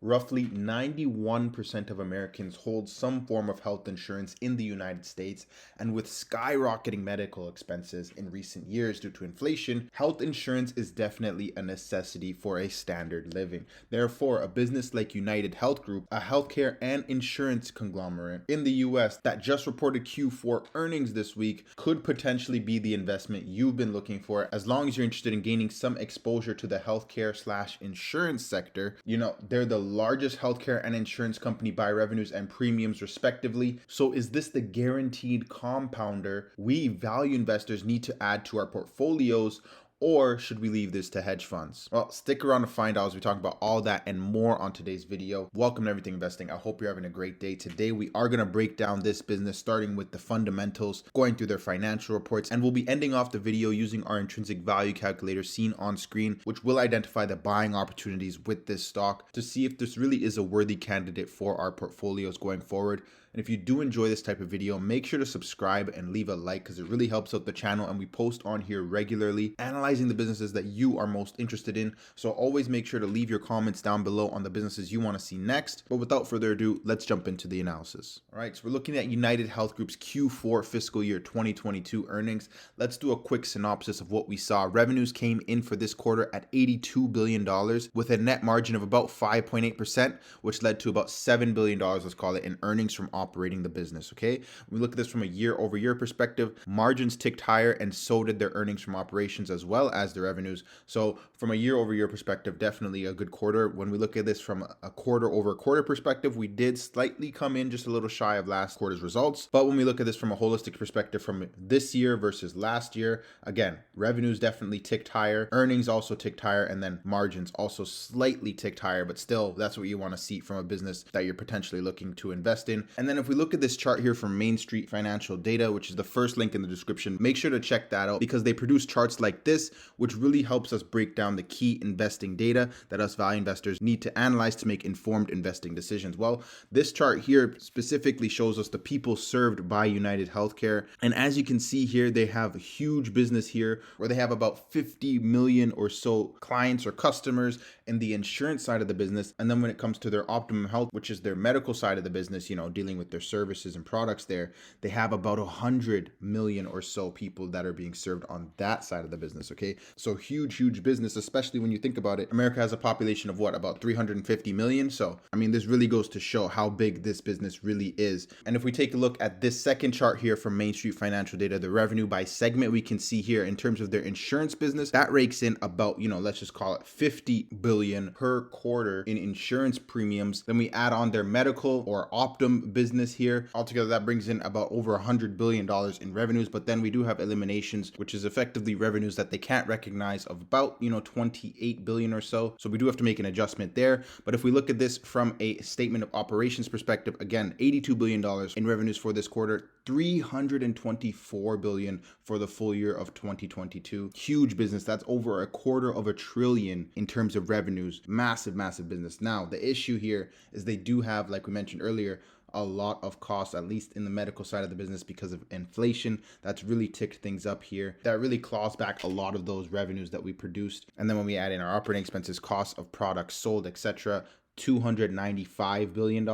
roughly 91% of Americans hold some form of health insurance in the United States, and with skyrocketing medical expenses in recent years due to inflation, health insurance is definitely a necessity for a standard living. Therefore, a business like UnitedHealth Group, a healthcare and insurance conglomerate in the US that just reported Q4 earnings this week, could potentially be the investment you've been looking for as long as you're interested in gaining some exposure to the healthcare/insurance sector. They're the largest healthcare and insurance company by revenues and premiums respectively. So is this the guaranteed compounder we value investors need to add to our portfolios, or should we leave this to hedge funds? Well, stick around to find out as we talk about all that and more on today's video. Welcome to Everything Investing. I hope you're having a great day. Today, we are going to break down this business, starting with the fundamentals, going through their financial reports, and we'll be ending off the video using our intrinsic value calculator seen on screen, which will identify the buying opportunities with this stock to see if this really is a worthy candidate for our portfolios going forward. And if you do enjoy this type of video, make sure to subscribe and leave a like because it really helps out the channel, and we post on here regularly analyzing the businesses that you are most interested in. So always make sure to leave your comments down below on the businesses you want to see next. But without further ado, let's jump into the analysis. All right, so we're looking at UnitedHealth Group's Q4 fiscal year 2022 earnings. Let's do a quick synopsis of what we saw. Revenues came in for this quarter at $82 billion with a net margin of about 5.8%, which led to about $7 billion, let's call it, in earnings from operating the business. Okay, when we look at this from a year-over-year perspective, margins ticked higher and so did their earnings from operations as well as the revenues. So from a year-over-year perspective, definitely a good quarter. When we look at this from a quarter-over-quarter perspective, we did slightly come in just a little shy of last quarter's results. But when we look at this from a holistic perspective from this year versus last year, again, revenues definitely ticked higher, earnings also ticked higher, and then margins also slightly ticked higher. But still, that's what you want to see from a business that you're potentially looking to invest in. And then if we look at this chart here from Main Street Financial Data, which is the first link in the description, make sure to check that out because they produce charts like this, which really helps us break down the key investing data that us value investors need to analyze to make informed investing decisions. Well, this chart here specifically shows us the people served by United Healthcare. And as you can see here, they have a huge business here where they have about 50 million or so clients or customers in the insurance side of the business. And then when it comes to their Optimum Health, which is their medical side of the business, dealing with their services and products there, they have about 100 million or so people that are being served on that side of the business. Okay, so huge business, especially when you think about it. America has a population of what, about 350 million. So I mean, this really goes to show how big this business really is. And if we take a look at this second chart here from Main Street Financial Data, the revenue by segment, we can see here in terms of their insurance business, that rakes in about, let's just call it 50 billion per quarter in insurance premiums. Then we add on their medical or Optum business here. Altogether, that brings in about over $100 billion in revenues. But then we do have eliminations, which is effectively revenues that they can't recognize of about, 28 billion or so. So we do have to make an adjustment there. But if we look at this from a statement of operations perspective, again, $82 billion in revenues for this quarter, 324 billion for the full year of 2022. Huge business. That's over $250 billion in terms of revenues. Massive business. Now, the issue here is they do have, like we mentioned earlier, a lot of costs, at least in the medical side of the business, because of inflation. That's really ticked things up here. That really claws back a lot of those revenues that we produced. And then when we add in our operating expenses, costs of products sold, etc., $295 billion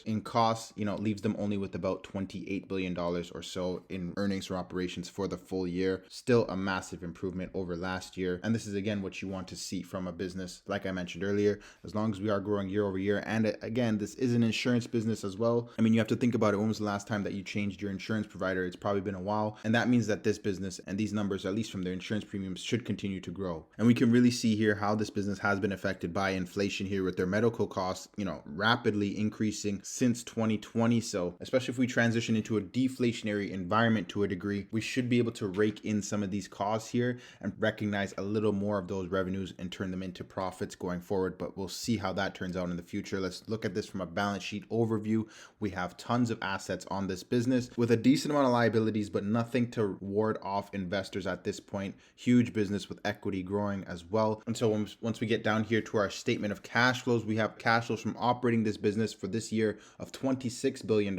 in costs, leaves them only with about $28 billion or so in earnings from operations for the full year. Still a massive improvement over last year. And this is, again, what you want to see from a business, like I mentioned earlier, as long as we are growing year over year. And again, this is an insurance business as well. I mean, you have to think about it. When was the last time that you changed your insurance provider? It's probably been a while. And that means that this business and these numbers, at least from their insurance premiums, should continue to grow. And we can really see here how this business has been affected by inflation here with their medical costs, rapidly increasing since 2020. So especially if we transition into a deflationary environment to a degree, we should be able to rake in some of these costs here and recognize a little more of those revenues and turn them into profits going forward. But we'll see how that turns out in the future. Let's look at this from a balance sheet overview. We have tons of assets on this business with a decent amount of liabilities, but nothing to ward off investors at this point. Huge business with equity growing as well. And so once we get down here to our statement of cash flows, we have cash flows from operating this business for this year of $26 billion.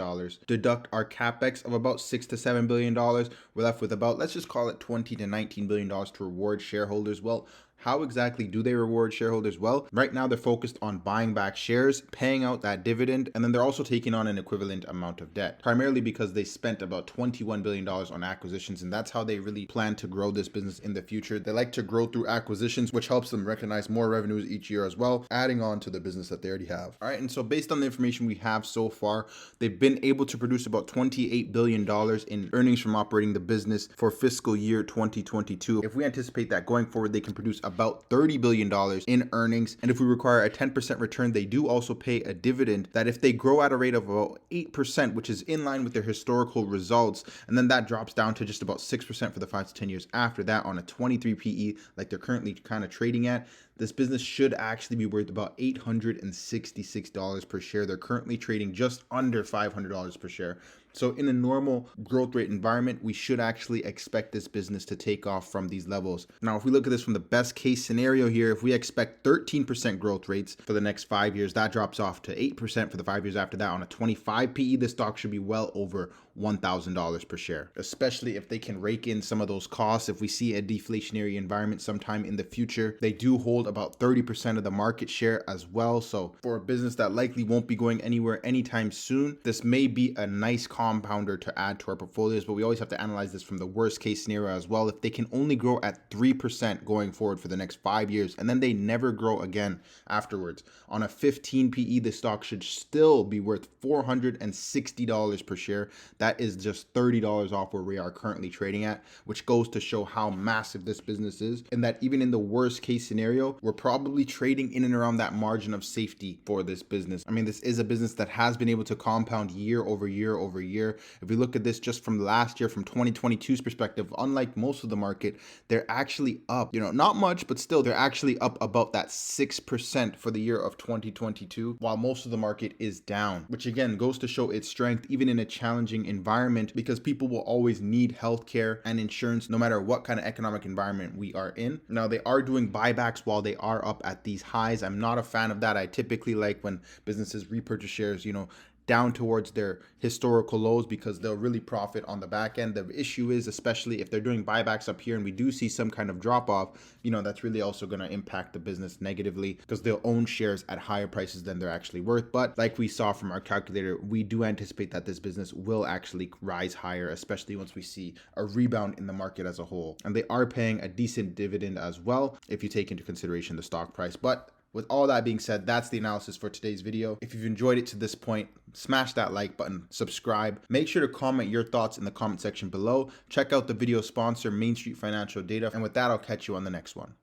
Deduct our capex of about $6 to $7 billion. We're left with about, let's just call it $20 to $19 billion to reward shareholders. Well, How exactly do they reward shareholders? Well, right now they're focused on buying back shares, paying out that dividend, and then they're also taking on an equivalent amount of debt, primarily because they spent about $21 billion on acquisitions, and that's how they really plan to grow this business in the future. They like to grow through acquisitions, which helps them recognize more revenues each year as well, adding on to the business that they already have. All right, and so based on the information we have so far, they've been able to produce about $28 billion in earnings from operating the business for fiscal year 2022. If we anticipate that going forward, they can produce about $30 billion in earnings. And if we require a 10% return, they do also pay a dividend that if they grow at a rate of about 8%, which is in line with their historical results, and then that drops down to just about 6% for the 5 to 10 years after that on a 23 PE, like they're currently kind of trading at, this business should actually be worth about $866 per share. They're currently trading just under $500 per share. So in a normal growth rate environment, we should actually expect this business to take off from these levels. Now, if we look at this from the best case scenario here, if we expect 13% growth rates for the next 5 years, that drops off to 8% for the 5 years after that. On a 25 PE, this stock should be well over $1,000 per share, especially if they can rake in some of those costs. If we see a deflationary environment sometime in the future, they do hold about 30% of the market share as well. So for a business that likely won't be going anywhere anytime soon, this may be a nice compounder to add to our portfolios, but we always have to analyze this from the worst case scenario as well. If they can only grow at 3% going forward for the next 5 years, and then they never grow again afterwards, on a 15 PE, the stock should still be worth $460 per share. That is just $30 off where we are currently trading at, which goes to show how massive this business is, and that even in the worst case scenario, we're probably trading in and around that margin of safety for this business. I mean, this is a business that has been able to compound year over year over year. If we look at this just from last year, from 2022's perspective, unlike most of the market, they're actually up, not much, but still they're actually up about that 6% for the year of 2022, while most of the market is down, which again goes to show its strength even in a challenging environment, because people will always need healthcare and insurance no matter what kind of economic environment we are in. Now, they are doing buybacks while they are up at these highs. I'm not a fan of that. I typically like when businesses repurchase shares, down towards their historical lows, because they'll really profit on the back end. The issue is, especially if they're doing buybacks up here and we do see some kind of drop off, that's really also going to impact the business negatively, because they'll own shares at higher prices than they're actually worth. But like we saw from our calculator, we do anticipate that this business will actually rise higher, especially once we see a rebound in the market as a whole. And they are paying a decent dividend as well, if you take into consideration the stock price. But with all that being said, that's the analysis for today's video. If you've enjoyed it to this point, smash that like button, subscribe. Make sure to comment your thoughts in the comment section below. Check out the video sponsor, Main Street Financial Data. And with that, I'll catch you on the next one.